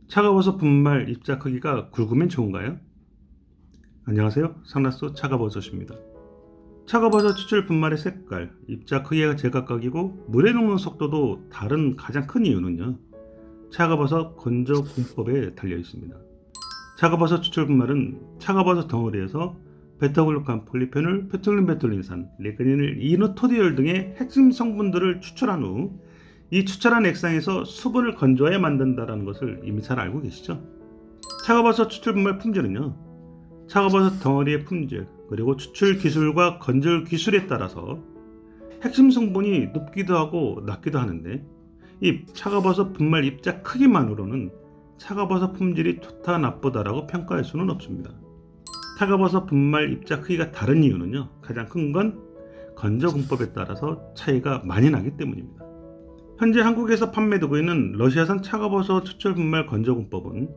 차가버섯 분말 입자 크기가 굵으면 좋은가요? 안녕하세요. 상라수 차가버섯입니다. 차가버섯 추출 분말의 색깔, 입자 크기가 제각각이고 물에 녹는 속도도 다른 가장 큰 이유는요. 차가버섯 건조 공법에 달려 있습니다. 차가버섯 추출 분말은 차가버섯 덩어리에서 베타글루칸, 폴리페놀, 페톨린산, 레그닌을 이노토디올 등의 핵심 성분들을 추출한 후 이 추출한 액상에서 수분을 건조해 만든다는 것을 이미 잘 알고 계시죠? 차가버섯 추출 분말 품질은요. 차가버섯 덩어리의 품질, 그리고 추출 기술과 건조 기술에 따라서 핵심 성분이 높기도 하고 낮기도 하는데 이 차가버섯 분말 입자 크기만으로는 차가버섯 품질이 좋다 나쁘다라고 평가할 수는 없습니다. 차가버섯 분말 입자 크기가 다른 이유는요. 가장 큰 건 건조 공법에 따라서 차이가 많이 나기 때문입니다. 현재 한국에서 판매되고 있는 러시아산 차가버섯 추출 분말 건조 공법은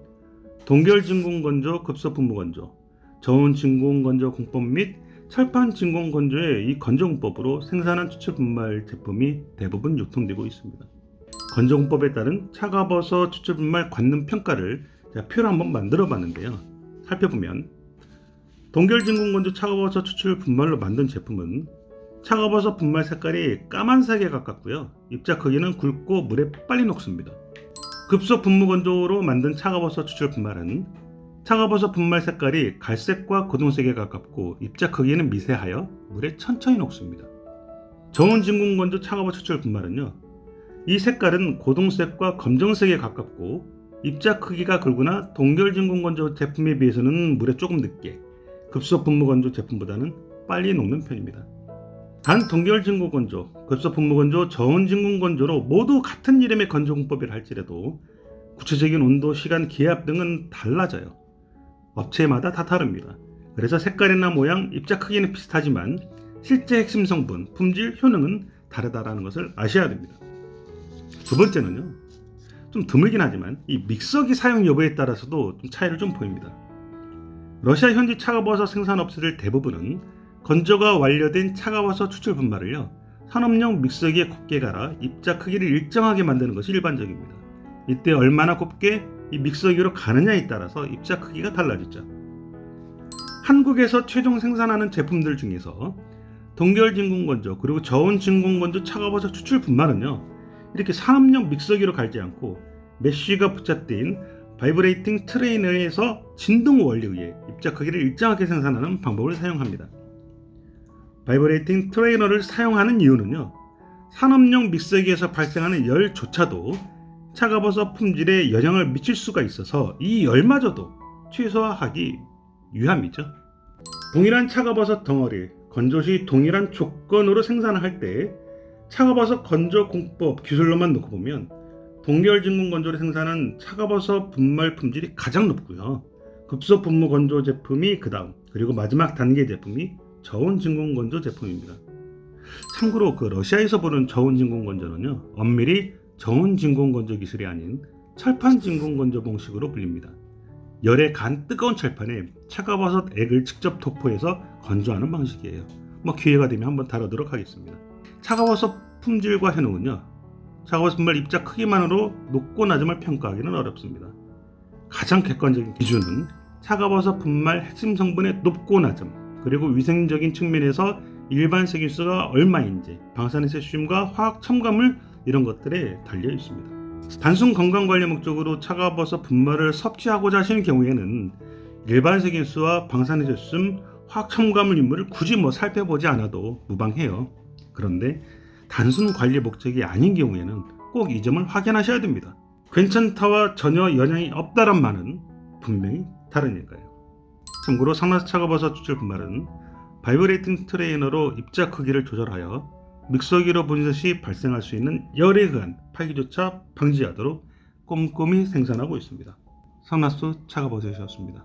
동결 진공 건조, 급속 분무 건조, 저온 진공 건조 공법 및 철판 진공 건조의 이 건조 공법으로 생산한 추출 분말 제품이 대부분 유통되고 있습니다. 건조 공법에 따른 차가버섯 추출 분말 관능 평가를 제가 표를 한번 만들어 봤는데요. 살펴보면 동결 진공 건조 차가버섯 추출 분말로 만든 제품은 차가버섯 분말 색깔이 까만색에 가깝고요. 입자 크기는 굵고 물에 빨리 녹습니다. 급속 분무 건조로 만든 차가버섯 추출 분말은 차가버섯 분말 색깔이 갈색과 고동색에 가깝고 입자 크기는 미세하여 물에 천천히 녹습니다. 저온 진공 건조 차가버섯 추출 분말은요. 이 색깔은 고동색과 검정색에 가깝고 입자 크기가 굵으나 동결 진공 건조 제품에 비해서는 물에 조금 늦게 급속 분무 건조 제품보다는 빨리 녹는 편입니다. 단 동결 진공 건조, 급속 분무 건조, 저온 진공 건조로 모두 같은 이름의 건조 공법이라 할지라도 구체적인 온도, 시간, 기압 등은 달라져요. 업체마다 다 다릅니다. 그래서 색깔이나 모양, 입자 크기는 비슷하지만 실제 핵심 성분, 품질, 효능은 다르다라는 것을 아셔야 됩니다. 두 번째는요. 좀 드물긴 하지만 이 믹서기 사용 여부에 따라서도 좀 차이를 좀 보입니다. 러시아 현지 차가버섯 생산업체들 대부분은 건조가 완료된 차가버섯 추출 분말을요. 산업용 믹서기에 곱게 갈아 입자 크기를 일정하게 만드는 것이 일반적입니다. 이때 얼마나 곱게 이 믹서기로 가느냐에 따라서 입자 크기가 달라지죠. 한국에서 최종 생산하는 제품들 중에서 동결 진공 건조 그리고 저온 진공 건조 차가버섯 추출 분말은요. 이렇게 산업용 믹서기로 갈지 않고 메쉬가 부착된 바이브레이팅 트레이너에서 진동 원리에 의해 입자 크기를 일정하게 생산하는 방법을 사용합니다. 바이브레이팅 트레이너를 사용하는 이유는요. 산업용 믹서기에서 발생하는 열조차도 차가버섯 품질에 영향을 미칠 수가 있어서 이 열마저도 최소화하기 위함이죠. 동일한 차가버섯 덩어리, 건조 시 동일한 조건으로 생산을 할 때 차가버섯 건조 공법 기술로만 놓고 보면 동결 진공 건조로 생산한 차가버섯 분말 품질이 가장 높고요. 급속 분무 건조 제품이 그 다음, 그리고 마지막 단계 제품이 저온 진공 건조 제품입니다. 참고로 러시아에서 보는 저온 진공 건조는요. 엄밀히 저온 진공 건조 기술이 아닌 철판 진공 건조 방식으로 불립니다. 열에 간 뜨거운 철판에 차가버섯 액을 직접 도포해서 건조하는 방식이에요. 기회가 되면 한번 다루도록 하겠습니다. 차가버섯 품질과 효능은요. 차가버섯 분말 입자 크기만으로 높고 낮음을 평가하기는 어렵습니다. 가장 객관적인 기준은 차가버섯 분말 핵심 성분의 높고 낮음, 그리고 위생적인 측면에서 일반 세균수가 얼마인지, 방사능 세슘과 화학 첨가물 이런 것들에 달려 있습니다. 단순 건강관리 목적으로 차가버섯 분말을 섭취하고자 하시는 경우에는 일반 세균수와 방사능 세슘, 화학 첨가물 인물을 굳이 살펴보지 않아도 무방해요. 그런데 단순 관리 목적이 아닌 경우에는 꼭 이 점을 확인하셔야 됩니다. 괜찮다와 전혀 영향이 없다란 말은 분명히 다른 일까요? 참고로 상라수 차가버섯 추출 분말은 바이브레이팅 트레이너로 입자 크기를 조절하여 믹서기로 분쇄 시 발생할 수 있는 열에 의한 파기조차 방지하도록 꼼꼼히 생산하고 있습니다. 상라수 차가버섯이었습니다.